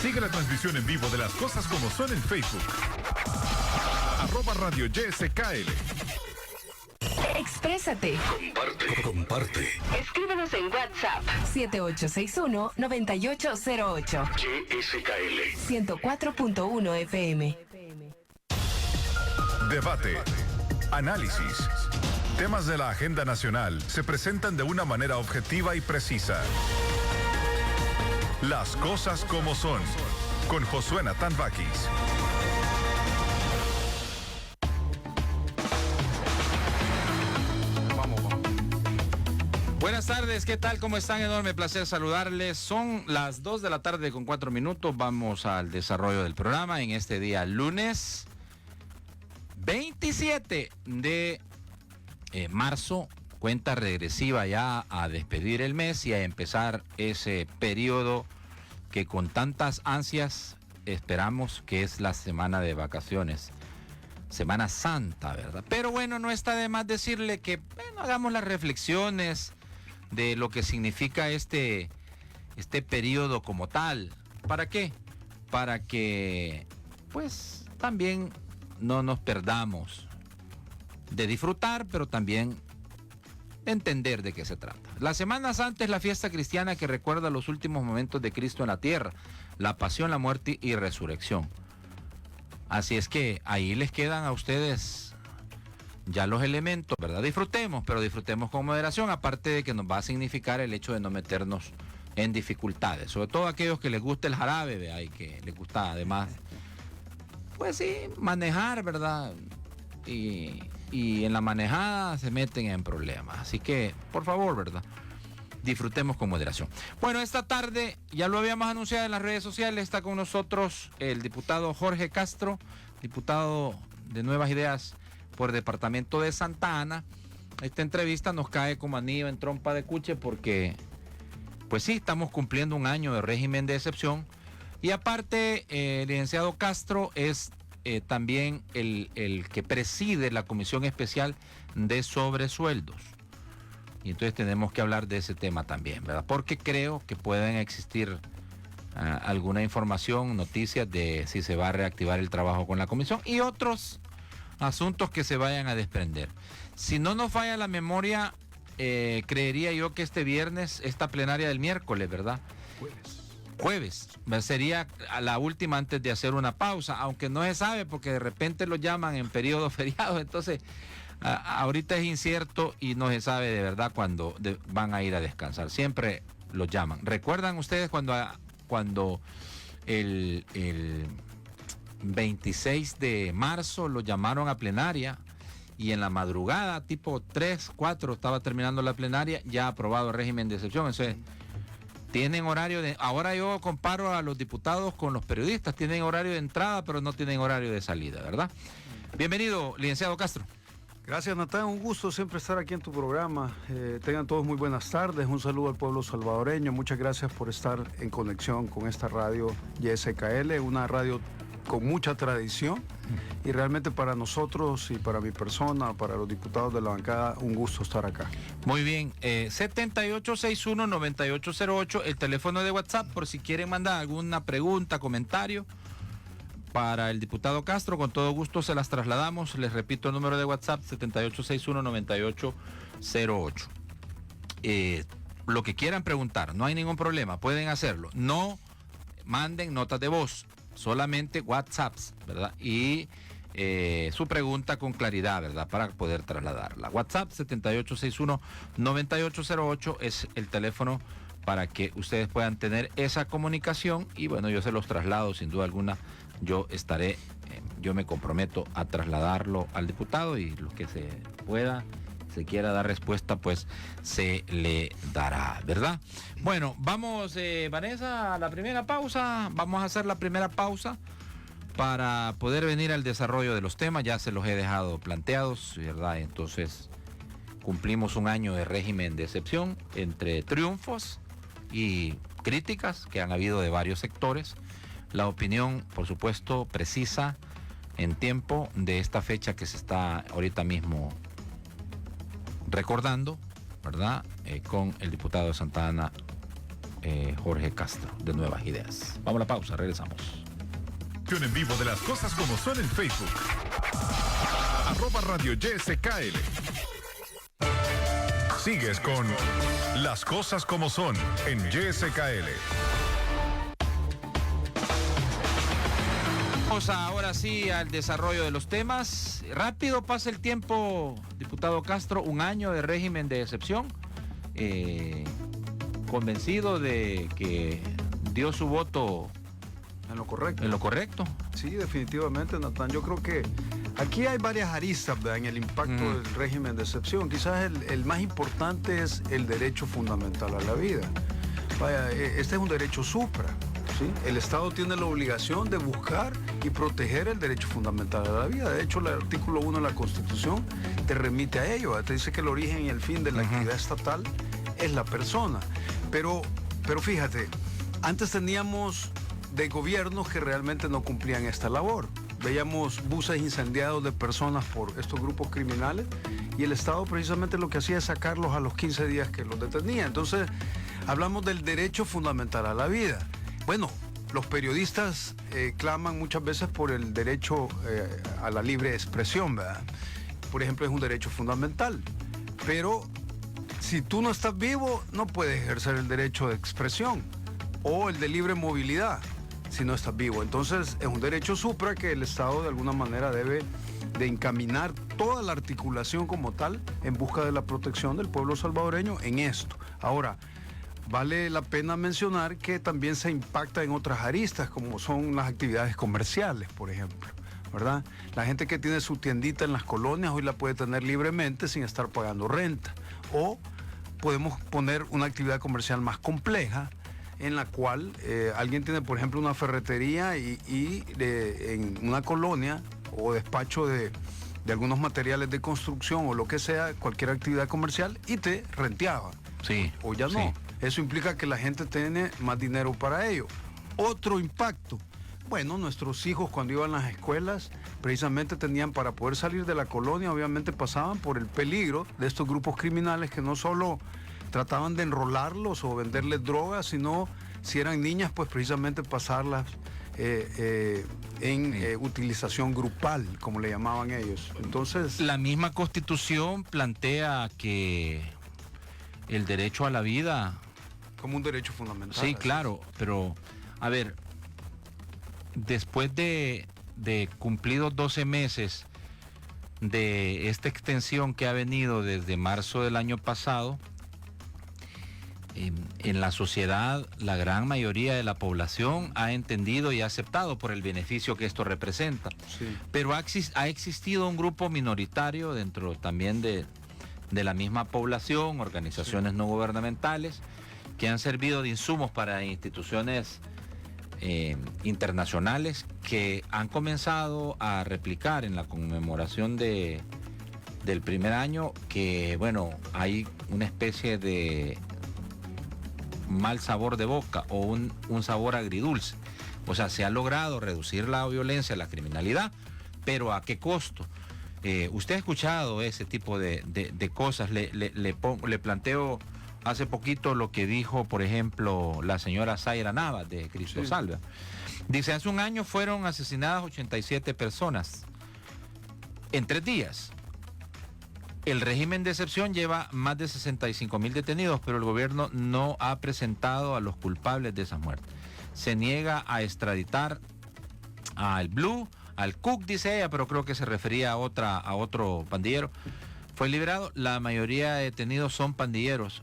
Sigue la transmisión en vivo de Las Cosas Como Son en Facebook. @Radio YSKL. Exprésate. Comparte. Escríbenos en WhatsApp 7861-9808. YSKL 104.1 FM. Debate. Análisis. Temas de la agenda nacional se presentan de una manera objetiva y precisa. Las Cosas Como Son, con Josué Natán Vakis. Buenas tardes, ¿qué tal? ¿Cómo están? Enorme placer saludarles. Son las 2 de la tarde con 4 minutos. Vamos al desarrollo del programa en este día lunes 27 de marzo. Cuenta regresiva ya a despedir el mes y a empezar ese periodo que con tantas ansias esperamos, que es la semana de vacaciones. Semana Santa, ¿verdad? Pero bueno, no está de más decirle que hagamos las reflexiones de lo que significa este periodo como tal. ¿Para qué? Para que pues también no nos perdamos de disfrutar, pero también de entender de qué se trata. La Semana Santa es la fiesta cristiana que recuerda los últimos momentos de Cristo en la tierra, la pasión, la muerte y resurrección. Así es que ahí les quedan a ustedes ya los elementos, ¿verdad? Disfrutemos, pero disfrutemos con moderación, aparte de que nos va a significar el hecho de no meternos en dificultades, sobre todo aquellos que les gusta el jarabe, ¿verdad? Y que les gusta además, pues sí, manejar, ¿verdad? Y en la manejada se meten en problemas. Así que, por favor, ¿verdad? Disfrutemos con moderación. Bueno, esta tarde, ya lo habíamos anunciado en las redes sociales, está con nosotros el diputado Jorge Castro, diputado de Nuevas Ideas por el departamento de Santa Ana. Esta entrevista nos cae como anillo en trompa de cuche porque, pues sí, estamos cumpliendo un año de régimen de excepción. Y aparte, el licenciado Castro es también el que preside la Comisión Especial de Sobresueldos. Y entonces tenemos que hablar de ese tema también, ¿verdad? Porque creo que pueden existir alguna información, noticias de si se va a reactivar el trabajo con la comisión y otros asuntos que se vayan a desprender. Si no nos falla la memoria, creería yo que este viernes, esta plenaria del miércoles, ¿verdad? Jueves. Sería a la última antes de hacer una pausa, aunque no se sabe porque de repente lo llaman en periodo feriado, entonces ahorita es incierto y no se sabe de verdad cuándo van a ir a descansar. Siempre los llaman. ¿Recuerdan ustedes cuando el 26 de marzo lo llamaron a plenaria y en la madrugada, tipo 3, 4, estaba terminando la plenaria, ya aprobado el régimen de excepción? Entonces, tienen horario de... Ahora yo comparo a los diputados con los periodistas, tienen horario de entrada, pero no tienen horario de salida, ¿verdad? Bienvenido, licenciado Castro. Gracias, Natán, un gusto siempre estar aquí en tu programa. Tengan todos muy buenas tardes, un saludo al pueblo salvadoreño, muchas gracias por estar en conexión con esta radio YSKL, una radio con mucha tradición y realmente para nosotros y para mi persona, para los diputados de la bancada, un gusto estar acá. Muy bien, 7861-9808, el teléfono de WhatsApp por si quieren mandar alguna pregunta, comentario para el diputado Castro, con todo gusto se las trasladamos. Les repito el número de WhatsApp, 7861-9808. Lo que quieran preguntar, no hay ningún problema, pueden hacerlo. No manden notas de voz, solamente WhatsApps, ¿verdad? Y su pregunta con claridad, ¿verdad? Para poder trasladarla. WhatsApp 7861-9808 es el teléfono para que ustedes puedan tener esa comunicación y bueno, yo se los traslado sin duda alguna. Yo estaré, yo me comprometo a trasladarlo al diputado y lo que se pueda, se quiera dar respuesta, pues se le dará, ¿verdad? Bueno, vamos, Vanessa, a la primera pausa. Vamos a hacer la primera pausa para poder venir al desarrollo de los temas. Ya se los he dejado planteados, ¿verdad? Entonces, cumplimos un año de régimen de excepción entre triunfos y críticas que han habido de varios sectores. La opinión, por supuesto, precisa en tiempo de esta fecha que se está ahorita mismo recordando, ¿verdad? Con el diputado de Santa Ana, Jorge Castro de Nuevas Ideas. Vamos a la pausa, regresamos. En vivo de las cosas como son en Facebook. @Radio YSKL. Sigues con Las Cosas Como Son en YSKL. Vamos ahora sí al desarrollo de los temas. Rápido pasa el tiempo, diputado Castro, un año de régimen de excepción. Convencido de que dio su voto En lo correcto. en lo correcto. Sí, definitivamente, Natán. Yo creo que aquí hay varias aristas, ¿verdad?, en el impacto del régimen de excepción. Quizás el más importante es el derecho fundamental a la vida. Vaya, este es un derecho supra, ¿sí? El Estado tiene la obligación de buscar y proteger el derecho fundamental a la vida. De hecho, el artículo 1 de la Constitución te remite a ello, ¿verdad? Te dice que el origen y el fin de la actividad estatal es la persona. Pero fíjate, antes teníamos de gobiernos que realmente no cumplían esta labor. Veíamos buses incendiados de personas por estos grupos criminales y el Estado precisamente lo que hacía es sacarlos a los 15 días que los detenía. Entonces, hablamos del derecho fundamental a la vida. Bueno, los periodistas claman muchas veces por el derecho a la libre expresión, ¿verdad? Por ejemplo, es un derecho fundamental. Pero si tú no estás vivo, no puedes ejercer el derecho de expresión o el de libre movilidad si no estás vivo. Entonces es un derecho supra que el Estado de alguna manera debe de encaminar toda la articulación como tal en busca de la protección del pueblo salvadoreño en esto. Ahora, vale la pena mencionar que también se impacta en otras aristas, como son las actividades comerciales, por ejemplo, ¿verdad? La gente que tiene su tiendita en las colonias hoy la puede tener libremente sin estar pagando renta. O podemos poner una actividad comercial más compleja, en la cual alguien tiene, por ejemplo, una ferretería en una colonia o despacho de algunos materiales de construcción o lo que sea, cualquier actividad comercial, y te renteaba. Sí. O ya no. Sí. Eso implica que la gente tiene más dinero para ello. Otro impacto. Bueno, nuestros hijos cuando iban a las escuelas, precisamente tenían para poder salir de la colonia, obviamente pasaban por el peligro de estos grupos criminales que no solo trataban de enrolarlos o venderles drogas, sino si eran niñas, pues precisamente pasarlas en utilización grupal, como le llamaban ellos. Entonces, La misma Constitución plantea que el derecho a la vida... como un derecho fundamental. Sí, claro, pero a ver, después de cumplidos 12 meses de esta extensión que ha venido desde marzo del año pasado, en la sociedad la gran mayoría de la población ha entendido y ha aceptado por el beneficio que esto representa. Sí. Pero ha existido un grupo minoritario dentro también de la misma población, organizaciones no gubernamentales, que han servido de insumos para instituciones internacionales, que han comenzado a replicar en la conmemoración del primer año que, bueno, hay una especie de mal sabor de boca o un sabor agridulce. O sea, se ha logrado reducir la violencia, la criminalidad, pero ¿a qué costo? Usted ha escuchado ese tipo de cosas. Le planteo hace poquito lo que dijo, por ejemplo, la señora Zaira Navas de Cristo Salva. Dice, hace un año fueron asesinadas 87 personas en 3 días. El régimen de excepción lleva más de 65,000 detenidos, pero el gobierno no ha presentado a los culpables de esas muertes. Se niega a extraditar al Blue, al Cook, dice ella, pero creo que se refería a otro pandillero. Fue liberado. La mayoría de detenidos son pandilleros.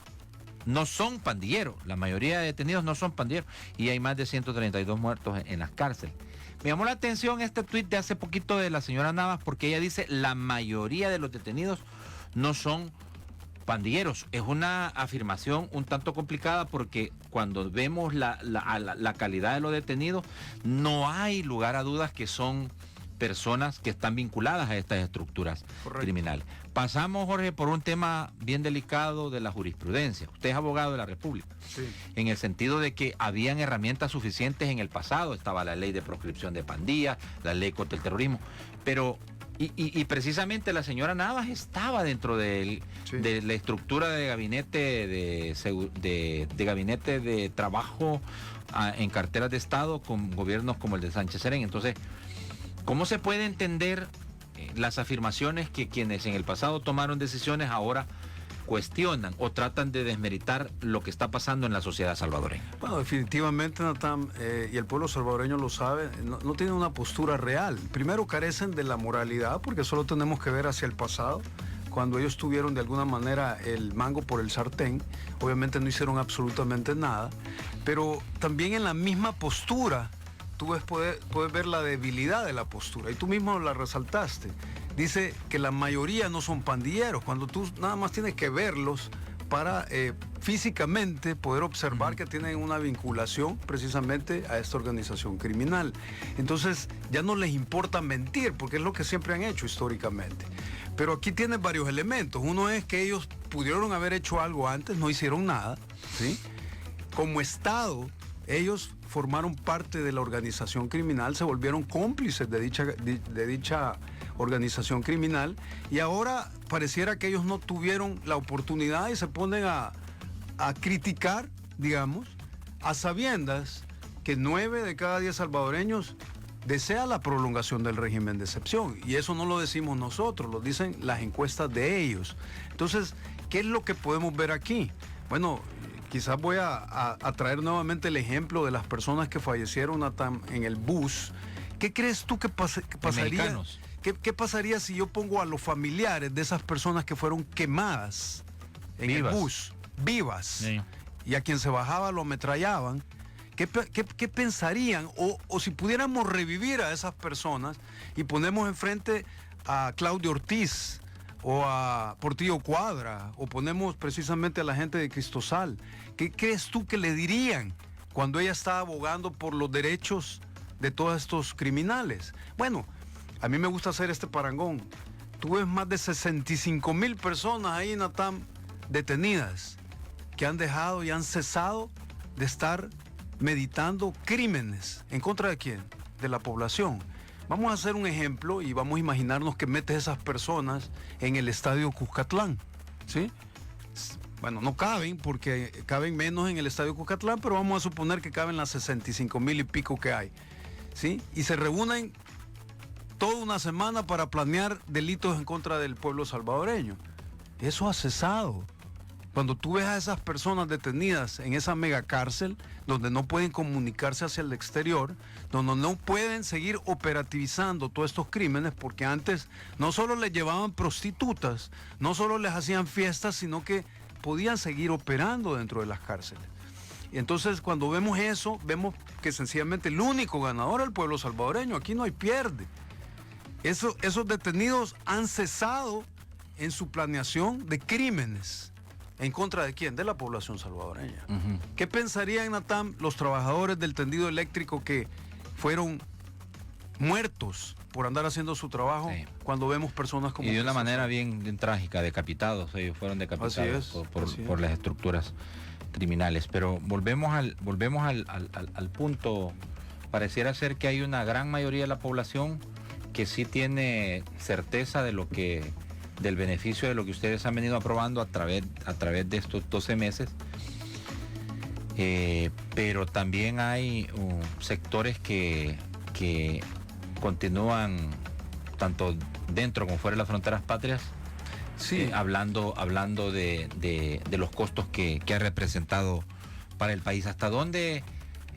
No son pandilleros. La mayoría de detenidos no son pandilleros. Y hay más de 132 muertos en las cárceles. Me llamó la atención este tuit de hace poquito de la señora Navas, porque ella dice la mayoría de los detenidos no son pandilleros. Es una afirmación un tanto complicada, porque cuando vemos la calidad de los detenidos, no hay lugar a dudas que son personas que están vinculadas a estas estructuras criminales. Pasamos, Jorge, por un tema bien delicado de la jurisprudencia. Usted es abogado de la República, Sí. en el sentido de que habían herramientas suficientes en el pasado. Estaba la ley de proscripción de pandillas, la ley contra el terrorismo, pero Y precisamente la señora Navas estaba dentro de la estructura de gabinete de gabinete de trabajo en carteras de Estado con gobiernos como el de Sánchez Serén. Entonces, ¿cómo se puede entender las afirmaciones que quienes en el pasado tomaron decisiones ahora cuestionan o tratan de desmeritar lo que está pasando en la sociedad salvadoreña? Bueno, definitivamente, Natán, y el pueblo salvadoreño lo sabe, no tienen una postura real. Primero, carecen de la moralidad, porque solo tenemos que ver hacia el pasado. Cuando ellos tuvieron de alguna manera el mango por el sartén, obviamente no hicieron absolutamente nada, pero también en la misma postura, puedes ver la debilidad de la postura, y tú mismo la resaltaste. Dice que la mayoría no son pandilleros, cuando tú nada más tienes que verlos para físicamente poder observar que tienen una vinculación precisamente a esta organización criminal. Entonces ya no les importa mentir, porque es lo que siempre han hecho históricamente. Pero aquí tienen varios elementos. Uno es que ellos pudieron haber hecho algo antes, no hicieron nada, ¿sí? Como Estado, ellos formaron parte de la organización criminal, se volvieron cómplices de dicha organización criminal, y ahora pareciera que ellos no tuvieron la oportunidad y se ponen a criticar, digamos, a sabiendas que 9 de cada 10 salvadoreños desea la prolongación del régimen de excepción, y eso no lo decimos nosotros, lo dicen las encuestas de ellos. Entonces, ¿qué es lo que podemos ver aquí? Bueno, quizás voy a traer nuevamente el ejemplo de las personas que fallecieron en el bus. ¿Qué crees tú que pasaría? ¿Qué pasaría si yo pongo a los familiares de esas personas que fueron quemadas en el bus, vivas, sí, y a quien se bajaba lo ametrallaban? ¿Qué pensarían? O si pudiéramos revivir a esas personas y ponemos enfrente a Claudio Ortiz o a Portillo Cuadra, o ponemos precisamente a la gente de Cristosal, ¿qué crees tú que le dirían cuando ella está abogando por los derechos de todos estos criminales? Bueno, a mí me gusta hacer este parangón. Tú ves más de 65,000 personas ahí, Natán, detenidas, que han dejado y han cesado de estar meditando crímenes. ¿En contra de quién? De la población. Vamos a hacer un ejemplo y vamos a imaginarnos que metes esas personas en el estadio Cuscatlán, ¿sí? Bueno, no caben porque caben menos en el estadio Cuscatlán, pero vamos a suponer que caben las 65,000 y pico que hay, ¿sí? Y se reúnen toda una semana para planear delitos en contra del pueblo salvadoreño. Eso ha cesado. Cuando tú ves a esas personas detenidas en esa megacárcel, donde no pueden comunicarse hacia el exterior, donde no pueden seguir operativizando todos estos crímenes, porque antes no solo les llevaban prostitutas, no solo les hacían fiestas, sino que podían seguir operando dentro de las cárceles. Y entonces cuando vemos eso, vemos que sencillamente el único ganador es el pueblo salvadoreño. Aquí no hay pierde. Esos detenidos han cesado en su planeación de crímenes. ¿En contra de quién? De la población salvadoreña. ¿Qué pensarían, Natán, los trabajadores del tendido eléctrico que fueron muertos por andar haciendo su trabajo, sí, cuando vemos personas como... Y de una manera bien trágica, decapitados. Ellos fueron decapitados por las estructuras criminales. Pero volvemos al punto. Pareciera ser que hay una gran mayoría de la población que sí tiene certeza de del beneficio de lo que ustedes han venido aprobando a través de estos 12 meses. Pero también hay sectores que continúan, tanto dentro como fuera de las fronteras patrias, sí, hablando de los costos que ha representado para el país. ¿Hasta dónde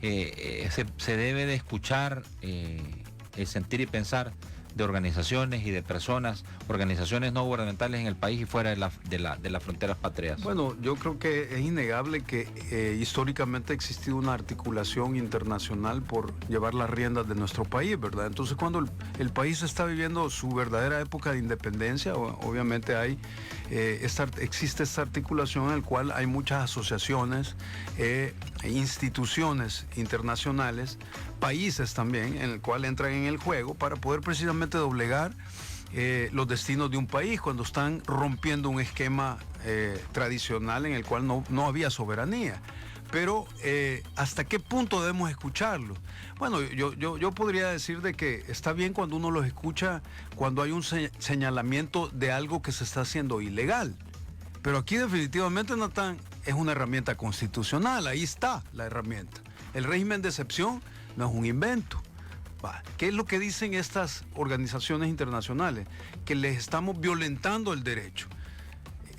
se debe de escuchar el sentir y pensar de organizaciones y de personas, organizaciones no gubernamentales en el país y fuera de las fronteras patrias? Bueno, yo creo que es innegable que históricamente ha existido una articulación internacional por llevar las riendas de nuestro país, ¿verdad? Entonces, cuando el país está viviendo su verdadera época de independencia, obviamente existe esta articulación en la cual hay muchas asociaciones, instituciones internacionales, países también, en el cual entran en el juego para poder precisamente doblegar los destinos de un país cuando están rompiendo un esquema tradicional en el cual no había soberanía. Pero ¿hasta qué punto debemos escucharlos? Bueno, yo podría decir de que está bien cuando uno los escucha, cuando hay un señalamiento de algo que se está haciendo ilegal. Pero aquí definitivamente, Natán, es una herramienta constitucional, ahí está la herramienta. El régimen de excepción no es un invento. ¿Qué es lo que dicen estas organizaciones internacionales? Que les estamos violentando el derecho.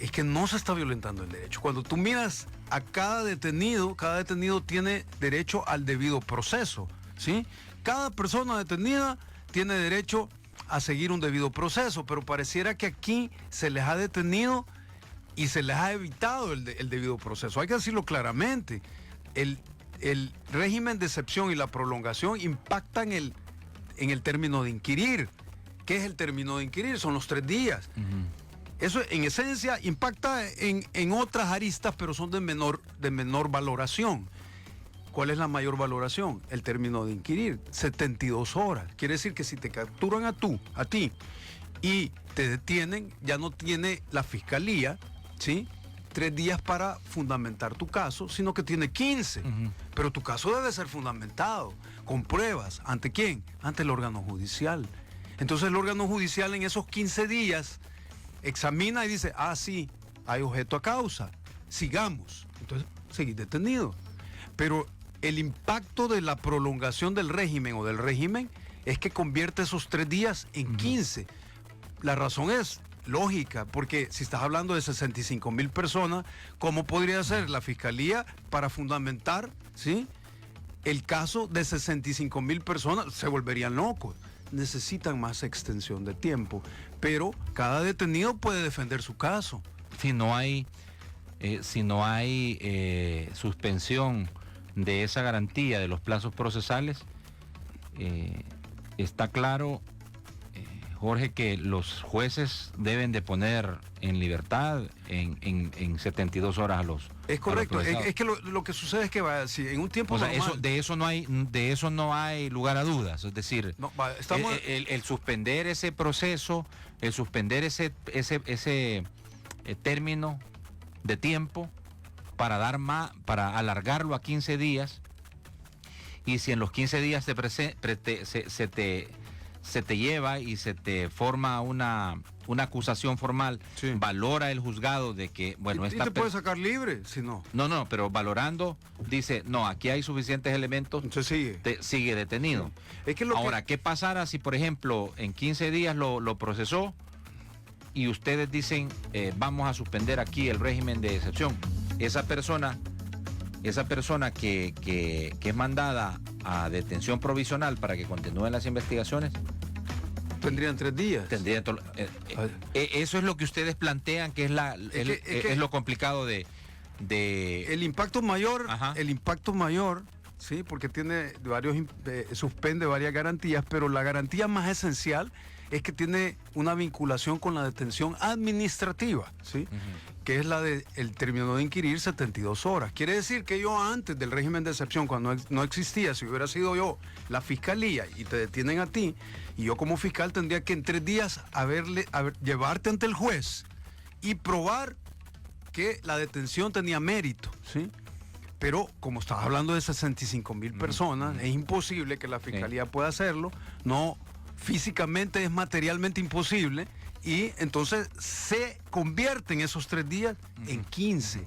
Es que no se está violentando el derecho. Cuando tú miras a cada detenido tiene derecho al debido proceso, ¿sí? Cada persona detenida tiene derecho a seguir un debido proceso, pero pareciera que aquí se les ha detenido y se les ha evitado el debido proceso. Hay que decirlo claramente. El régimen de excepción y la prolongación impactan en el término de inquirir. ¿Qué es el término de inquirir? Son los 3 días. Eso en esencia impacta en otras aristas, pero son de menor valoración. ¿Cuál es la mayor valoración? El término de inquirir, 72 horas. Quiere decir que si te capturan a ti, y te detienen, ya no tiene la fiscalía, ¿sí?, 3 días para fundamentar tu caso, sino que tiene 15. Pero tu caso debe ser fundamentado, con pruebas. ¿Ante quién? Ante el órgano judicial. Entonces el órgano judicial en esos 15 días examina y dice, sí, hay objeto a causa, sigamos. Entonces, seguir detenido. Pero el impacto de la prolongación del régimen o del régimen es que convierte esos 3 días en 15. La razón es lógica, porque si estás hablando de 65,000 personas, ¿cómo podría ser la fiscalía para fundamentar, ¿sí?, el caso de 65,000 personas? Se volverían locos. Necesitan más extensión de tiempo, pero cada detenido puede defender su caso. Si no hay suspensión de esa garantía de los plazos procesales, está claro, Jorge, que los jueces deben de poner en libertad en 72 horas a los. Es correcto, es que lo que sucede es que si en un tiempo normal, de eso no hay lugar a dudas. Es decir, el suspender ese proceso, el suspender ese término de tiempo para alargarlo a 15 días, y si en los 15 días se te lleva y se te forma una acusación formal, sí, valora el juzgado de que, bueno, y te puede sacar libre, si no. No, pero valorando, dice, no, aquí hay suficientes elementos, entonces sigue detenido. Sí. Es que ahora, ¿qué pasará si, por ejemplo, en 15 días lo procesó y ustedes dicen, vamos a suspender aquí el régimen de excepción? Esa persona que es mandada a detención provisional para que continúen las investigaciones, tendrían 3 días. Eso es lo que ustedes plantean, que es lo complicado de el impacto mayor. Ajá. El impacto mayor, sí, porque tiene suspende varias garantías, pero la garantía más esencial es que tiene una vinculación con la detención administrativa, ¿sí? Que es la del término de inquirir, 72 horas. Quiere decir que yo antes del régimen de excepción, cuando no existía, si hubiera sido yo la fiscalía y te detienen a ti, y yo como fiscal tendría que en 3 días llevarte ante el juez y probar que la detención tenía mérito, ¿sí? Pero como estás hablando de 65,000 personas, es imposible que la fiscalía pueda hacerlo, no, físicamente es materialmente imposible, y entonces se convierten esos 3 días en 15.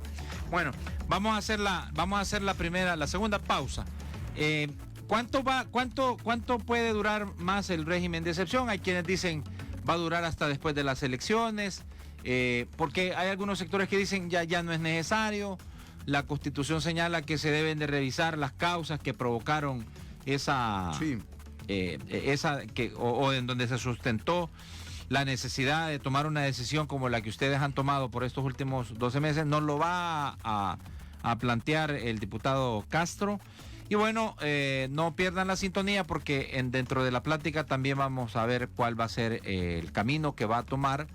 Bueno, vamos a hacer la segunda pausa. ¿Cuánto puede durar más el régimen de excepción? Hay quienes dicen va a durar hasta después de las elecciones, porque hay algunos sectores que dicen ya no es necesario. La Constitución señala que se deben de revisar las causas que provocaron esa, sí, o en donde se sustentó la necesidad de tomar una decisión como la que ustedes han tomado por estos últimos 12 meses. Nos lo va a plantear el diputado Castro. Y bueno, no pierdan la sintonía, porque dentro de la plática también vamos a ver cuál va a ser el camino que va a tomar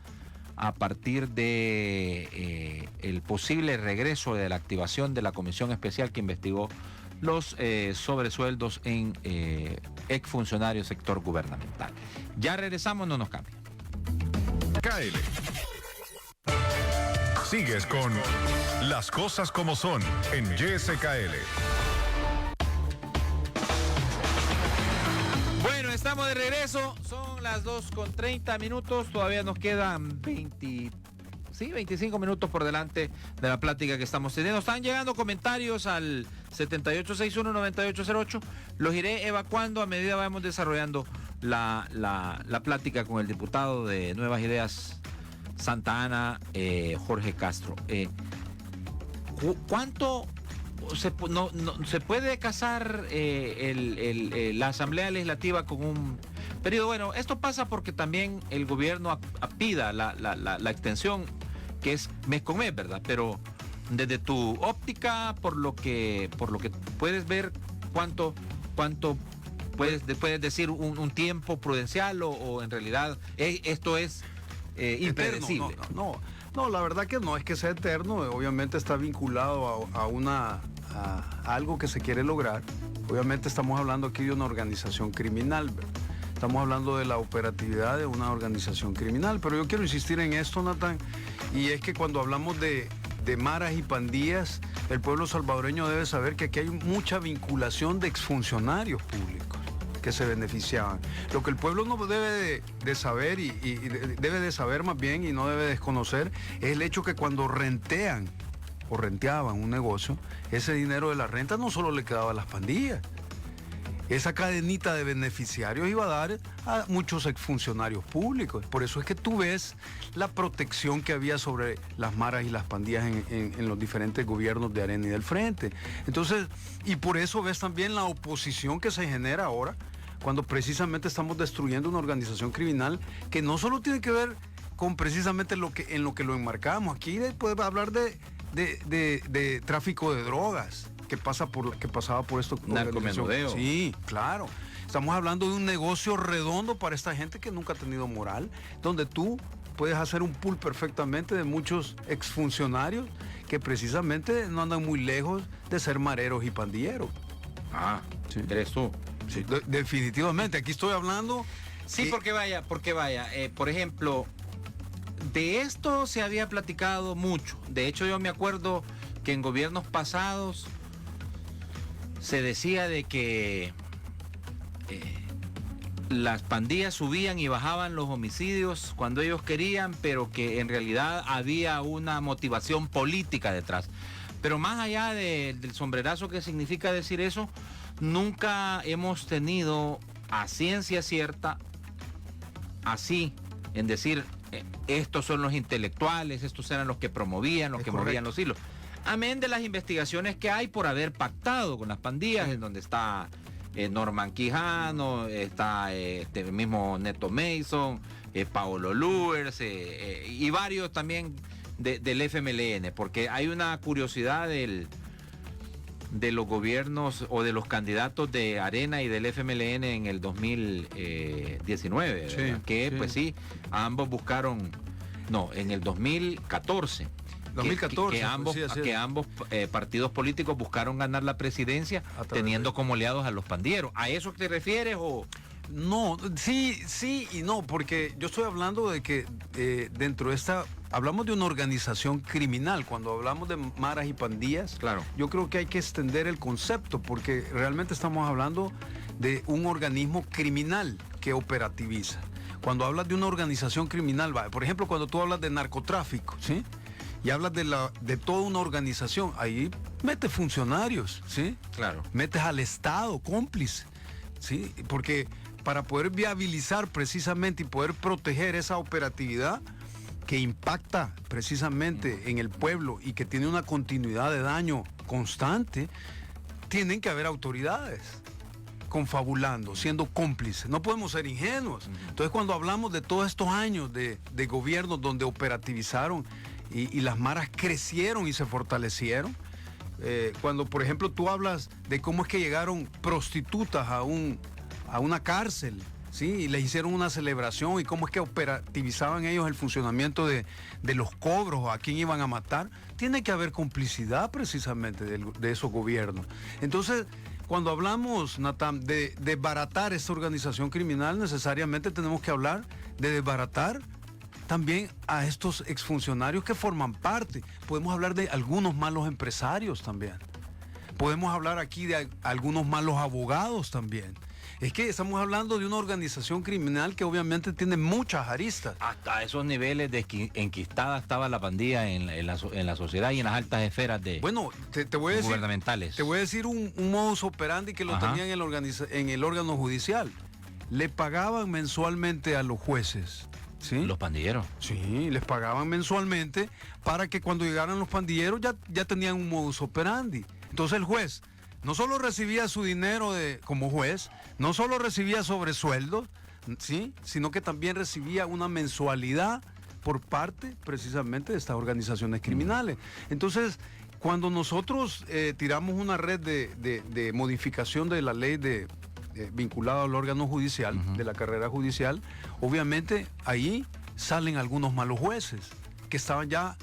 a partir de el posible regreso de la activación de la comisión especial que investigó los sobresueldos en exfuncionarios sector gubernamental. Ya regresamos, no nos cambien. KL. Sigues con Las Cosas Como Son en YSKL. Bueno, estamos de regreso. Son las 2:30. Todavía nos quedan 25 minutos por delante de la plática que estamos teniendo. Están llegando comentarios al 7861-9808. Los iré evacuando a medida vamos desarrollando la plática con el diputado de Nuevas Ideas Santa Ana, Jorge Castro. ¿Cuánto se puede casar la Asamblea Legislativa con un periodo? Bueno, esto pasa porque también el gobierno apida la extensión, que es mes con mes, ¿verdad? Pero desde tu óptica, por lo que puedes ver, ¿cuánto puedes decir un tiempo prudencial o en realidad esto es impredecible? No, la verdad que no es que sea eterno. Obviamente está vinculado a algo que se quiere lograr. Obviamente estamos hablando aquí de una organización criminal, ¿verdad? Estamos hablando de la operatividad de una organización criminal, pero yo quiero insistir en esto, Natán, y es que cuando hablamos de maras y pandillas, el pueblo salvadoreño debe saber que aquí hay mucha vinculación de exfuncionarios públicos que se beneficiaban. Lo que el pueblo no debe de saber y debe de saber más bien y no debe desconocer es el hecho que cuando renteaban un negocio, ese dinero de la renta no solo le quedaba a las pandillas. Esa cadenita de beneficiarios iba a dar a muchos exfuncionarios públicos. Por eso es que tú ves la protección que había sobre las maras y las pandillas en los diferentes gobiernos de Arena y del Frente. Entonces, y por eso ves también la oposición que se genera ahora, cuando precisamente estamos destruyendo una organización criminal que no solo tiene que ver con precisamente en lo que lo enmarcamos. Aquí puede hablar de tráfico de drogas, que pasaba por esto. Narcomenudeo. Sí, claro. Estamos hablando de un negocio redondo para esta gente que nunca ha tenido moral, donde tú puedes hacer un pool perfectamente de muchos exfuncionarios que precisamente no andan muy lejos de ser mareros y pandilleros. Sí. ¿Eres tú? Sí, definitivamente. Aquí estoy hablando. Sí, porque vaya. Por ejemplo, de esto se había platicado mucho. De hecho, yo me acuerdo que en gobiernos pasados se decía de que las pandillas subían y bajaban los homicidios cuando ellos querían, pero que en realidad había una motivación política detrás. Pero más allá del sombrerazo que significa decir eso, nunca hemos tenido a ciencia cierta así, en decir, estos son los intelectuales, estos eran los que promovían, los que movían los hilos. Amén de las investigaciones que hay por haber pactado con las pandillas, en donde está Norman Quijano, está el mismo Neto Mason, Paolo Luers y varios también del FMLN, porque hay una curiosidad de los gobiernos o de los candidatos de Arena y del FMLN en el 2019, sí, que sí. Pues sí, ambos buscaron, en el 2014. 2014, que ambos partidos políticos buscaron ganar la presidencia teniendo como aliados a los pandilleros. ¿A eso te refieres o...? No, sí y no, porque yo estoy hablando de que dentro de esta... Hablamos de una organización criminal. Cuando hablamos de maras y pandillas, claro, yo creo que hay que extender el concepto, porque realmente estamos hablando de un organismo criminal que operativiza. Cuando hablas de una organización criminal, por ejemplo, cuando tú hablas de narcotráfico, ¿sí?, y hablas de toda una organización, ahí metes funcionarios, ¿sí? Claro. Metes al Estado cómplice, ¿sí? Porque para poder viabilizar precisamente y poder proteger esa operatividad que impacta precisamente en el pueblo y que tiene una continuidad de daño constante, tienen que haber autoridades confabulando, siendo cómplices. No podemos ser ingenuos. Entonces, cuando hablamos de todos estos años de gobiernos donde operativizaron y las maras crecieron y se fortalecieron, cuando, por ejemplo, tú hablas de cómo es que llegaron prostitutas a una cárcel, ¿sí?, y les hicieron una celebración, y cómo es que operativizaban ellos el funcionamiento de los cobros, a quién iban a matar, tiene que haber complicidad precisamente de esos gobiernos. Entonces, cuando hablamos, Natán, de desbaratar esta organización criminal, necesariamente tenemos que hablar de desbaratar también a estos exfuncionarios que forman parte. Podemos hablar de algunos malos empresarios también. Podemos hablar aquí de algunos malos abogados también. Es que estamos hablando de una organización criminal que obviamente tiene muchas aristas. Hasta esos niveles de enquistada estaba la pandilla en la sociedad y en las altas esferas de Bueno, te voy a decir, gubernamentales. te voy a decir un modus operandi que lo Ajá. tenía en el órgano judicial. Le pagaban mensualmente a los jueces. ¿Sí? Los pandilleros. Sí, les pagaban mensualmente para que cuando llegaran los pandilleros ya tenían un modus operandi. Entonces el juez no solo recibía su dinero como juez, no solo recibía sobresueldos, ¿sí? Sino que también recibía una mensualidad por parte precisamente de estas organizaciones criminales. Entonces, cuando nosotros tiramos una red de modificación de la ley vinculada al órgano judicial, de la carrera judicial, obviamente ahí salen algunos malos jueces que estaban ya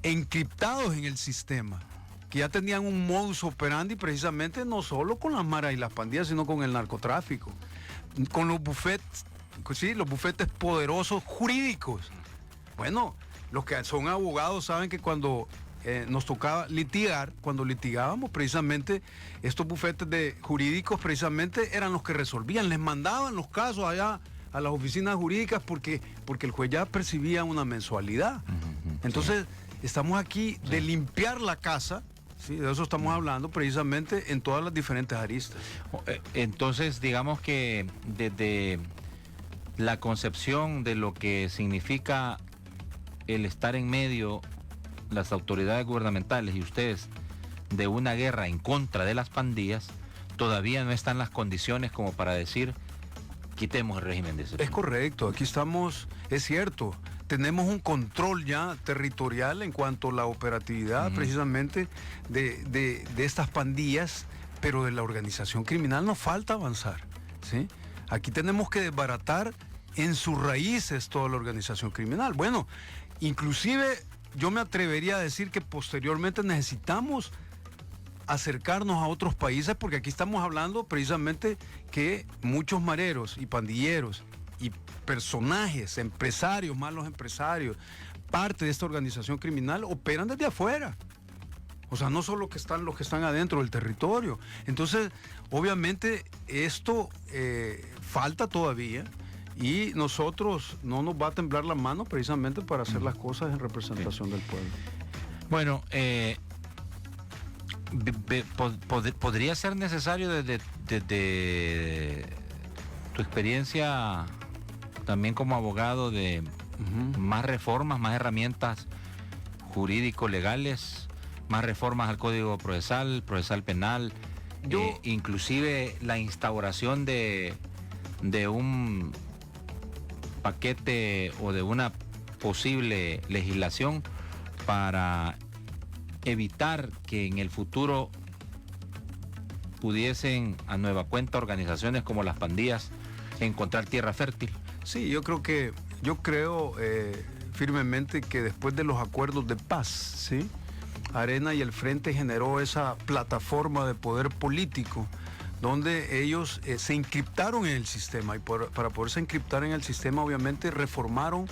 encriptados en el sistema, que ya tenían un modus operandi precisamente no solo con las maras y las pandillas, sino con el narcotráfico, con los bufetes, sí, los bufetes poderosos jurídicos. Bueno, los que son abogados saben que cuando nos tocaba litigar, cuando litigábamos precisamente, estos bufetes jurídicos precisamente eran los que resolvían, les mandaban los casos allá a las oficinas jurídicas porque el juez ya percibía una mensualidad. Entonces, estamos aquí de limpiar la casa. Sí, de eso estamos hablando precisamente en todas las diferentes aristas. Entonces, digamos que desde la concepción de lo que significa el estar en medio, las autoridades gubernamentales y ustedes, de una guerra en contra de las pandillas, todavía no están las condiciones como para decir, quitemos el régimen de excepción. Es correcto, aquí estamos, es cierto, tenemos un control ya territorial en cuanto a la operatividad precisamente de estas pandillas, pero de la organización criminal nos falta avanzar, ¿sí? Aquí tenemos que desbaratar en sus raíces toda la organización criminal. Bueno, inclusive yo me atrevería a decir que posteriormente necesitamos acercarnos a otros países, porque aquí estamos hablando precisamente que muchos mareros y pandilleros y personajes, empresarios, malos empresarios, parte de esta organización criminal operan desde afuera. O sea, no solo que están los que están adentro del territorio. Entonces, obviamente, esto falta todavía y nosotros no nos va a temblar la mano precisamente para hacer las cosas en representación del pueblo. Bueno, podría ser necesario desde tu experiencia también como abogado de más reformas, más herramientas jurídico-legales, más reformas al Código Procesal Penal, inclusive la instauración de un paquete o de una posible legislación para evitar que en el futuro pudiesen a nueva cuenta organizaciones como las pandillas encontrar tierra fértil. Sí, yo creo firmemente que después de los acuerdos de paz, ¿sí? Arena y el Frente generó esa plataforma de poder político donde ellos se encriptaron en el sistema y para poderse encriptar en el sistema obviamente reformaron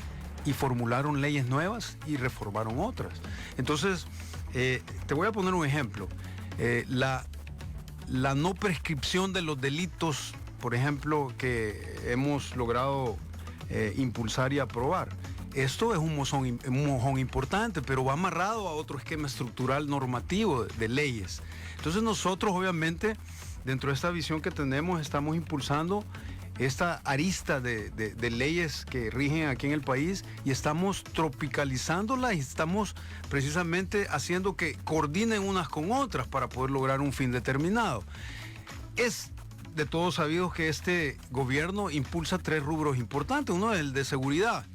y formularon leyes nuevas y reformaron otras. Entonces, te voy a poner un ejemplo. La no prescripción de los delitos, por ejemplo, que hemos logrado impulsar y aprobar. Esto es un mojón importante, pero va amarrado a otro esquema estructural normativo de leyes. Entonces nosotros, obviamente, dentro de esta visión que tenemos, estamos impulsando esta arista de leyes que rigen aquí en el país y estamos tropicalizándolas y estamos precisamente haciendo que coordinen unas con otras para poder lograr un fin determinado. Es de todos sabido que este gobierno impulsa 3 rubros importantes. Uno es el de seguridad,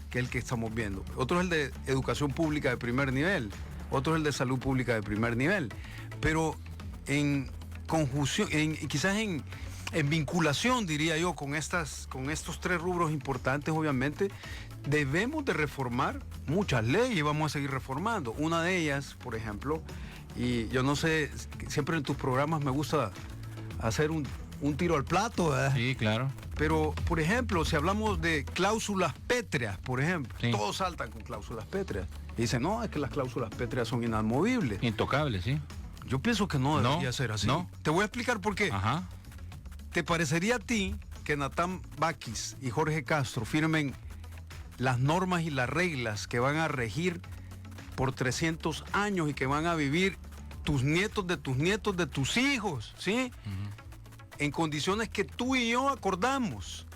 que es el que estamos viendo. Otro es el de educación pública de primer nivel. Otro es el de salud pública de primer nivel. Pero en conjunción, quizás en vinculación, diría yo, con estos 3 rubros importantes, obviamente, debemos de reformar muchas leyes y vamos a seguir reformando. Una de ellas, por ejemplo, y yo no sé, siempre en tus programas me gusta hacer un tiro al plato, ¿verdad? Sí, claro. Pero, por ejemplo, si hablamos de cláusulas pétreas, por ejemplo, Sí. todos saltan con cláusulas pétreas. Y dicen, no, es que las cláusulas pétreas son inamovibles. Intocable, sí. Yo pienso que no debería ser así. no. Te voy a explicar por qué. Ajá. ¿Te parecería a ti que Natán Baquis y Jorge Castro firmen las normas y las reglas que van a regir por 300 años y que van a vivir tus nietos de tus nietos de tus hijos, ¿sí? En condiciones que tú y yo acordamos?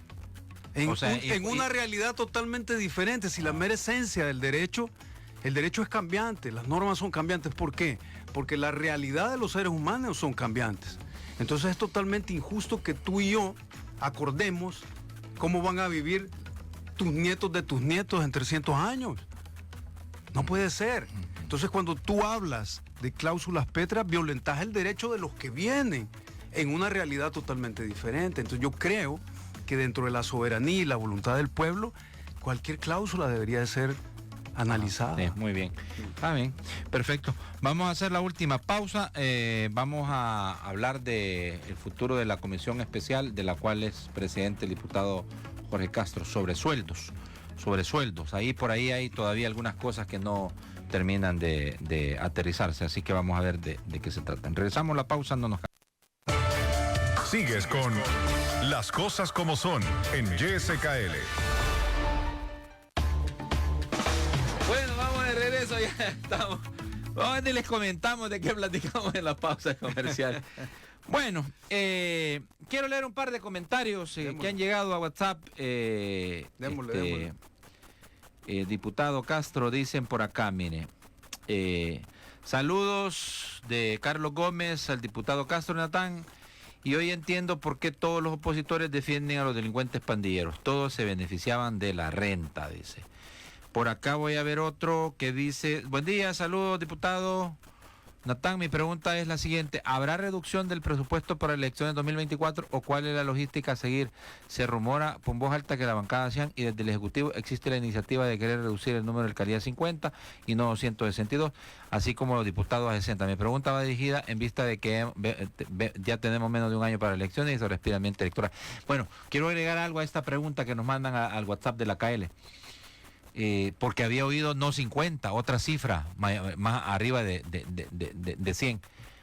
O sea, En una realidad totalmente diferente. Si la mera esencia del derecho, el derecho es cambiante, las normas son cambiantes. ¿Por qué? Porque la realidad de los seres humanos son cambiantes. Entonces es totalmente injusto que tú y yo acordemos cómo van a vivir tus nietos de tus nietos en 300 años. No puede ser. Entonces cuando tú hablas de cláusulas pétreas, violentas el derecho de los que vienen en una realidad totalmente diferente. Entonces yo creo que dentro de la soberanía y la voluntad del pueblo, cualquier cláusula debería de ser analizada. Sí, muy bien. Está bien. Perfecto. Vamos a hacer la última pausa. Vamos a hablar del futuro de la comisión especial, de la cual es presidente el diputado Jorge Castro, sobre sueldos. Ahí por ahí hay todavía algunas cosas que no terminan de aterrizarse, así que vamos a ver de qué se tratan. Regresamos a la pausa, no nos... Sigues con Las Cosas Como Son en YSKL. Bueno, vamos de regreso, ya estamos. Vamos a ver, les comentamos de qué platicamos en la pausa comercial. Bueno, quiero leer un par de comentarios que han llegado a WhatsApp. Démosle. Diputado Castro, dicen por acá, mire. Saludos de Carlos Gómez al diputado Castro Natán. Y hoy entiendo por qué todos los opositores defienden a los delincuentes pandilleros. Todos se beneficiaban de la renta, dice. Por acá voy a ver otro que dice, buen día, saludos diputado Natán, mi pregunta es la siguiente, ¿habrá reducción del presupuesto para elecciones 2024 o cuál es la logística a seguir? Se rumora con voz alta que la bancada Cian y desde el Ejecutivo existe la iniciativa de querer reducir el número de alcaldías 50 y no 262, así como los diputados a 60. Mi pregunta va dirigida en vista de que ya tenemos menos de un año para elecciones y se respira ambiente electoral. Bueno, quiero agregar algo a esta pregunta que nos mandan al WhatsApp de la KL. Porque había oído no 50, otra cifra más arriba de 100.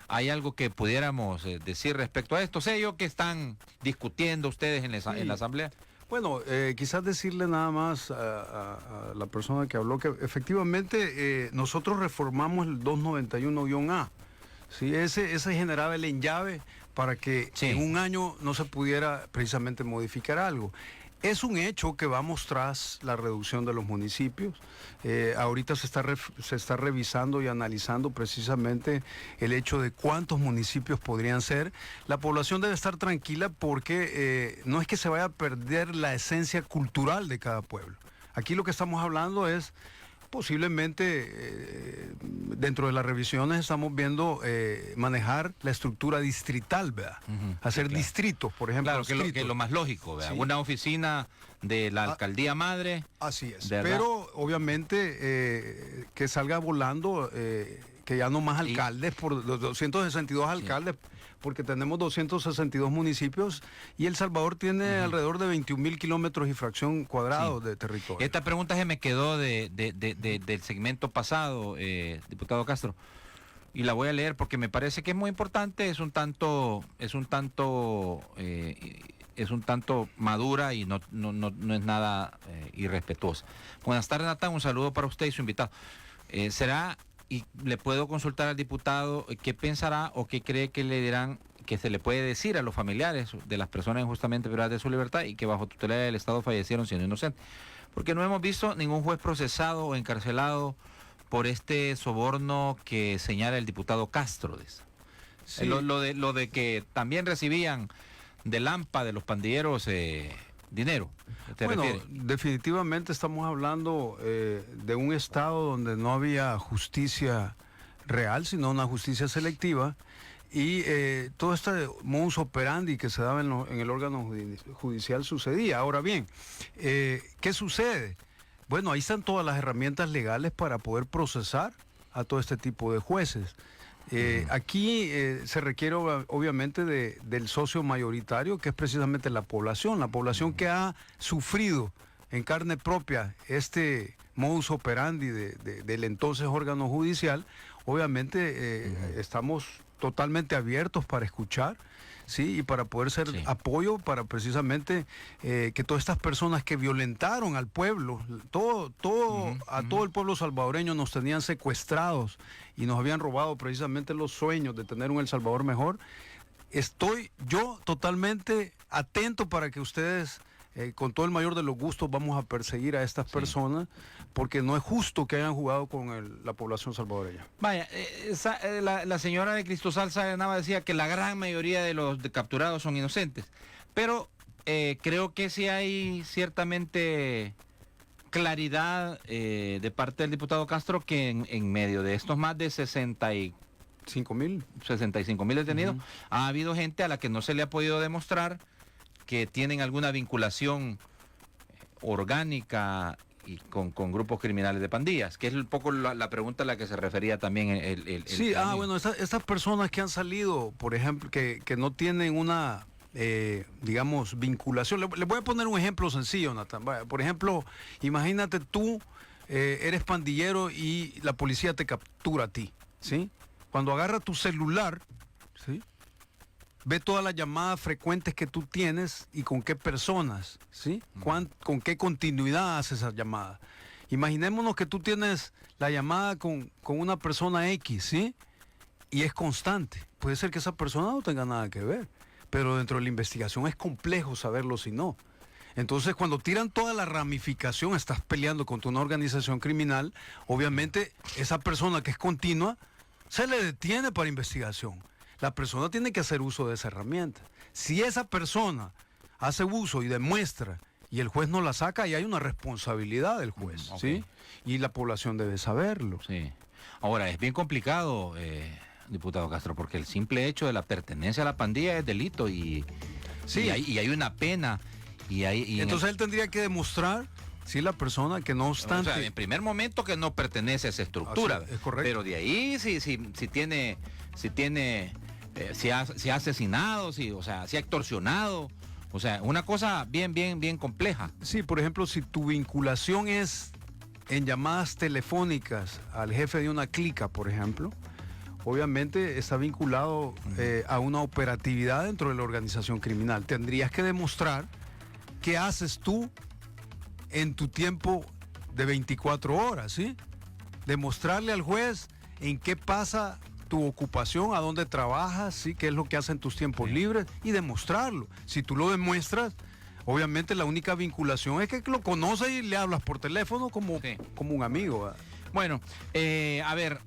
¿Hay algo que pudiéramos decir respecto a esto? Sé yo que están discutiendo ustedes en la asamblea. Bueno, quizás decirle nada más a la persona que habló que efectivamente nosotros reformamos el 291-A. ¿Sí? Ese generaba el enllave para que en un año no se pudiera precisamente modificar algo. Es un hecho que vamos tras la reducción de los municipios. Ahorita se está revisando y analizando precisamente el hecho de cuántos municipios podrían ser. La población debe estar tranquila porque no es que se vaya a perder la esencia cultural de cada pueblo. Aquí lo que estamos hablando es posiblemente dentro de las revisiones estamos viendo manejar la estructura distrital, ¿verdad? Hacer claro. Distritos, por ejemplo. Claro, que es lo más lógico, ¿verdad? Sí. Una oficina de la alcaldía madre. Así es, ¿verdad? Pero obviamente que salga volando, que ya no más alcaldes, por los 262 alcaldes, porque tenemos 262 municipios y El Salvador tiene alrededor de 21.000 kilómetros y fracción cuadrados de territorio. Esta pregunta se me quedó del segmento pasado, diputado Castro, y la voy a leer porque me parece que es muy importante, es un tanto madura y no es nada irrespetuosa. Buenas tardes, Natán, un saludo para usted y su invitado. ¿Será... Y le puedo consultar al diputado qué pensará o qué cree que le dirán, que se le puede decir a los familiares de las personas injustamente privadas de su libertad y que bajo tutela del Estado fallecieron siendo inocentes? Porque no hemos visto ningún juez procesado o encarcelado por este soborno que señala el diputado Castro. Sí. Lo de que también recibían del AMPA, de los pandilleros, dinero. Bueno, definitivamente estamos hablando de un estado donde no había justicia real, sino una justicia selectiva, y todo este modus operandi que se daba en el órgano judicial sucedía. Ahora bien, ¿qué sucede? Bueno, ahí están todas las herramientas legales para poder procesar a todo este tipo de jueces. Aquí se requiere obviamente del socio mayoritario, que es precisamente la población que ha sufrido en carne propia este modus operandi del entonces órgano judicial. Obviamente estamos totalmente abiertos para escuchar, ¿sí? Y para poder ser apoyo para precisamente que todas estas personas que violentaron al pueblo, a todo el pueblo salvadoreño nos tenían secuestrados y nos habían robado precisamente los sueños de tener un El Salvador mejor. Estoy yo totalmente atento para que ustedes, con todo el mayor de los gustos, vamos a perseguir a estas personas, porque no es justo que hayan jugado con la población salvadoreña. Vaya, la señora de Cristosal Nava decía que la gran mayoría de los capturados son inocentes, pero creo que sí hay ciertamente claridad de parte del diputado Castro que en medio de estos más de 65.000 detenidos, ha habido gente a la que no se le ha podido demostrar que tienen alguna vinculación orgánica y con grupos criminales de pandillas, que es un poco la pregunta a la que se refería también bueno, estas personas que han salido, por ejemplo, que no tienen una, digamos, vinculación. Le voy a poner un ejemplo sencillo, Nathan. Vaya, por ejemplo, imagínate tú, eres pandillero y la policía te captura a ti, ¿sí? Cuando agarra tu celular, ¿sí?, ve todas las llamadas frecuentes que tú tienes y con qué personas, ¿sí? Con qué continuidad haces esas llamadas. Imaginémonos que tú tienes la llamada con una persona X, ¿sí? Y es constante. Puede ser que esa persona no tenga nada que ver, pero dentro de la investigación es complejo saberlo si no. Entonces, cuando tiran toda la ramificación, estás peleando contra una organización criminal, obviamente esa persona que es continua se le detiene para investigación. La persona tiene que hacer uso de esa herramienta. Si esa persona hace uso y demuestra y el juez no la saca, y hay una responsabilidad del juez, ¿sí? Y la población debe saberlo. Sí. Ahora, es bien complicado, diputado Castro, porque el simple hecho de la pertenencia a la pandilla es delito y hay una pena. Entonces él tendría que demostrar, sí, la persona que no obstante... O sea, en primer momento que no pertenece a esa estructura. Es correcto. Pero de ahí si ha asesinado, si ha extorsionado, o sea, una cosa bien compleja. Sí, por ejemplo, si tu vinculación es en llamadas telefónicas al jefe de una clica, por ejemplo, obviamente está vinculado a una operatividad dentro de la organización criminal. Tendrías que demostrar qué haces tú en tu tiempo de 24 horas, ¿sí? Demostrarle al juez en qué pasa tu ocupación, a dónde trabajas, ¿sí? Qué es lo que hacen tus tiempos libres, y demostrarlo. Si tú lo demuestras, obviamente la única vinculación es que lo conoces y le hablas por teléfono como un amigo, ¿verdad? Bueno, a ver,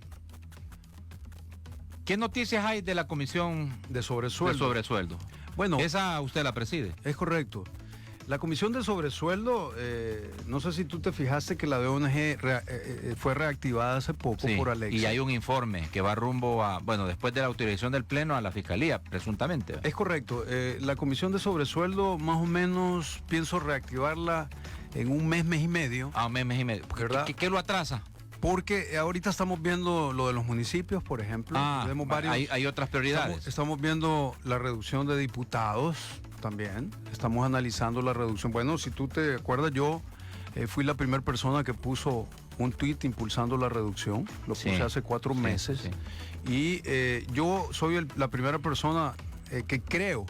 ¿qué noticias hay de la comisión de sobresueldo? Bueno, esa usted la preside. Es correcto. La comisión de sobresueldo, no sé si tú te fijaste que la de ONG fue reactivada hace poco por Alexa. Y hay un informe que va rumbo a, después de la autorización del Pleno, a la Fiscalía, presuntamente. Es correcto. La comisión de sobresueldo, más o menos, pienso reactivarla en un mes y medio. Un mes y medio. ¿Qué lo atrasa? Porque ahorita estamos viendo lo de los municipios, por ejemplo. Hay otras prioridades. Estamos viendo la reducción de diputados también. Estamos analizando la reducción. Bueno, si tú te acuerdas, yo fui la primera persona que puso un tuit impulsando la reducción. Lo puse hace 4 meses. Y yo soy la primera persona que creo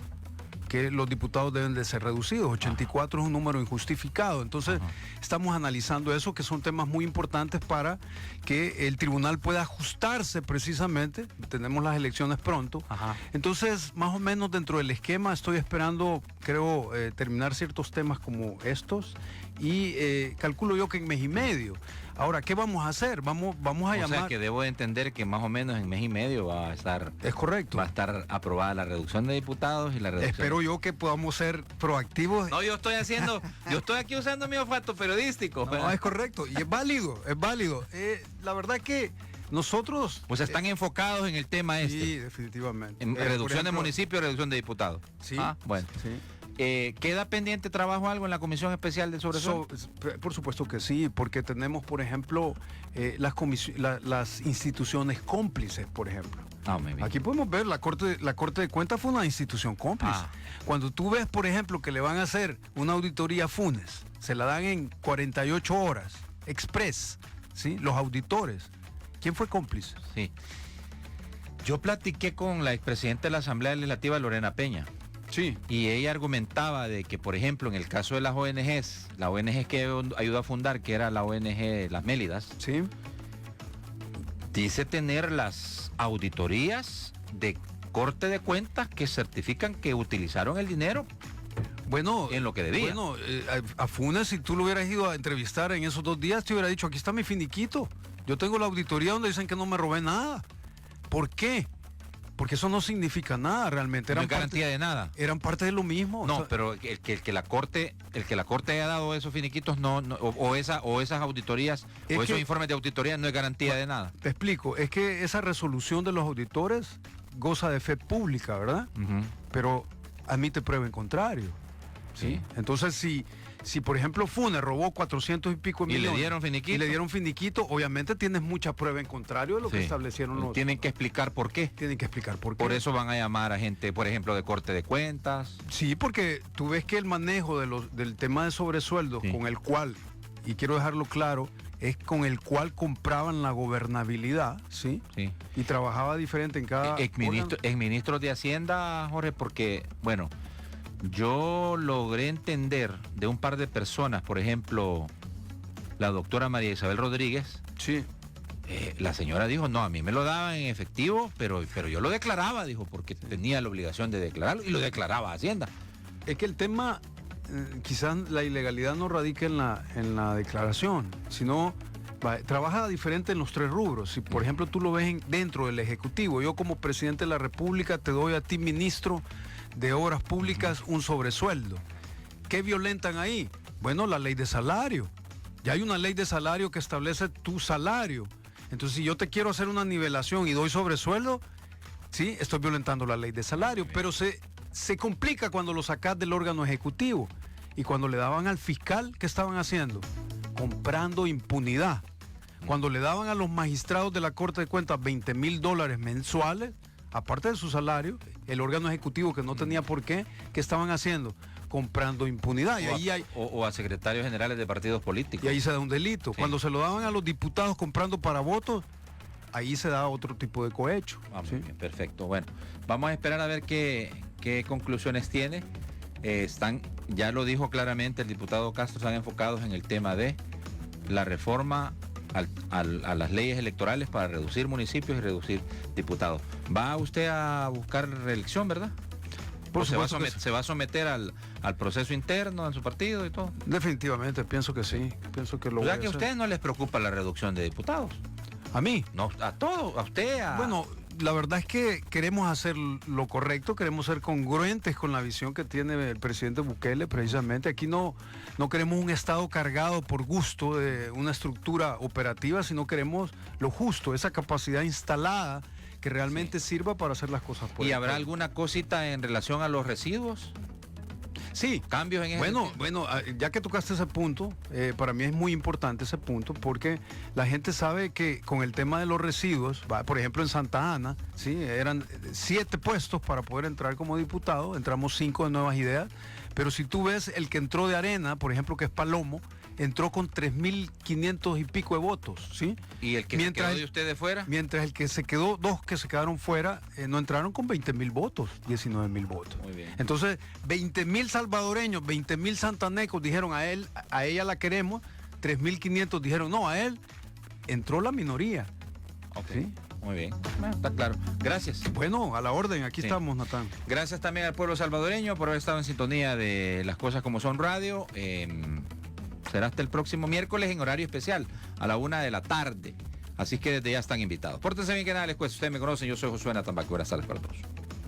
que los diputados deben de ser reducidos. 84 es un número injustificado. Entonces, estamos analizando eso, que son temas muy importantes para que el tribunal pueda ajustarse precisamente. Tenemos las elecciones pronto. Entonces, más o menos dentro del esquema, estoy esperando, creo, terminar ciertos temas como estos, y calculo yo que en mes y medio. Ahora, ¿qué vamos a hacer? Vamos a llamar... O sea, que debo de entender que más o menos en mes y medio va a estar... Es correcto. Va a estar aprobada la reducción de diputados y la reducción... Espero yo que podamos ser proactivos. No, yo estoy aquí usando mi olfato periodístico. No, es correcto. Y es válido. La verdad que nosotros... Pues están enfocados en el tema este. Sí, definitivamente. En reducción de municipios, reducción de diputados. Sí. Bueno. Sí. ¿Queda pendiente trabajo algo en la Comisión Especial de Sobresueldo? Por supuesto que sí, porque tenemos, por ejemplo, las instituciones cómplices, por ejemplo. muy bien. Aquí podemos ver, la Corte de Cuentas fue una institución cómplice. Cuando tú ves, por ejemplo, que le van a hacer una auditoría a Funes, se la dan en 48 horas, express, ¿sí? Los auditores. ¿Quién fue cómplice? Sí. Yo platiqué con la expresidenta de la Asamblea Legislativa, Lorena Peña. Sí. Y ella argumentaba de que, por ejemplo, en el caso de las ONGs, la ONG que ayudó a fundar, que era la ONG Las Mélidas, Sí. dice tener las auditorías de Corte de Cuentas que certifican que utilizaron el dinero Bueno, en lo que debía. Bueno, a Funes, si tú lo hubieras ido a entrevistar en esos 2 días, te hubiera dicho, aquí está mi finiquito. Yo tengo la auditoría donde dicen que no me robé nada. ¿Por qué? Porque eso no significa nada realmente. No hay garantía de nada. Eran parte de lo mismo. No, O sea, pero el que la corte haya dado esos finiquitos o esas auditorías Es o esos que- informes de auditoría no es garantía de nada. te explico, es que esa resolución de los auditores goza de fe pública, ¿verdad? Ujú. Pero admite prueba en contrario. Sí. Entonces, si por ejemplo Funes robó 400 y pico Y le millones dieron finiquito. y le dieron finiquito, obviamente tienes mucha prueba en contrario de lo que Sí. establecieron los... Tienen que explicar por qué. Tienen que explicar por qué. Por eso van a llamar a gente, por ejemplo, de Corte de Cuentas. Sí, porque tú ves que el manejo del tema de sobresueldos, Sí. con el cual, y quiero dejarlo claro, es con el cual compraban la gobernabilidad, ¿sí? Sí. Y trabajaba diferente en cada... Exministros de Hacienda, Jorge, porque, bueno, yo logré entender de un par de personas, por ejemplo, la doctora María Isabel Rodríguez, Sí. la señora dijo, no, a mí me lo daban en efectivo, pero yo lo declaraba, dijo, porque tenía la obligación de declararlo y lo declaraba a Hacienda. Es que el tema, quizás la ilegalidad no radica en la declaración, sino trabaja diferente en los 3 rubros. Si, por ejemplo, tú lo ves dentro del Ejecutivo, yo como presidente de la República te doy a ti, ministro de Obras Públicas, un sobresueldo. ¿Qué violentan ahí? Bueno, la ley de salario. Ya hay una ley de salario que establece tu salario. Entonces, si yo te quiero hacer una nivelación y doy sobresueldo, sí, estoy violentando la ley de salario, pero se complica cuando lo sacas del órgano ejecutivo. Y cuando le daban al fiscal, ¿qué estaban haciendo? Comprando impunidad. Cuando le daban a los magistrados de la Corte de Cuentas $20,000 mensuales, aparte de su salario, el órgano ejecutivo que no tenía por qué, ¿qué estaban haciendo? Comprando impunidad. O a secretarios generales de partidos políticos. Y ahí se da un delito. Sí. Cuando se lo daban a los diputados comprando para votos, ahí se da otro tipo de cohecho. Vamos, ¿sí? bien, perfecto. Bueno, vamos a esperar a ver qué conclusiones tiene. Ya lo dijo claramente el diputado Castro, están enfocados en el tema de la reforma a las leyes electorales para reducir municipios y reducir diputados. ¿Va usted a buscar reelección, verdad? Por se va supuesto a someter al proceso interno en su partido y todo. Definitivamente, pienso que sí. Pienso que lo O voy sea a que a hacer. ustedes no les preocupa la reducción de diputados. ¿A mí? No, a todos, a usted, Bueno, la verdad es que queremos hacer lo correcto, queremos ser congruentes con la visión que tiene el presidente Bukele, precisamente. Aquí no queremos un Estado cargado por gusto de una estructura operativa, sino queremos lo justo, esa capacidad instalada que realmente sirva para hacer las cosas por ¿Y el habrá pueblo. alguna cosita en relación a los residuos? Sí. ¿Cambios en ese sentido? Bueno, ya que tocaste ese punto, para mí es muy importante ese punto porque la gente sabe que con el tema de los residuos, por ejemplo en Santa Ana, ¿sí? Eran 7 puestos para poder entrar como diputado, entramos 5 de Nuevas Ideas, pero si tú ves el que entró de Arena, por ejemplo, que es Palomo, entró con 3.500 y pico de votos, ¿sí? ¿Y el que se quedó de ustedes fuera? Mientras el que se quedó, 2 que se quedaron fuera, no entraron con 20.000 votos, 19.000 votos. Muy bien. Entonces, 20.000 salvadoreños, 20.000 santanecos dijeron a ella la queremos, 3.500 dijeron no, a él. Entró la minoría. Ok, ¿Sí? muy bien. Bueno, está claro. Gracias. Bueno, a la orden, aquí Sí. estamos, Natán. Gracias también al pueblo salvadoreño por haber estado en sintonía de Las Cosas Como Son Radio. Será hasta el próximo miércoles en horario especial, a la 1 de la tarde. Así que desde ya están invitados. Pórtense bien, que nada les cuesta. Ustedes me conocen, yo soy Josué Natán Baque. Buenas tardes para todos.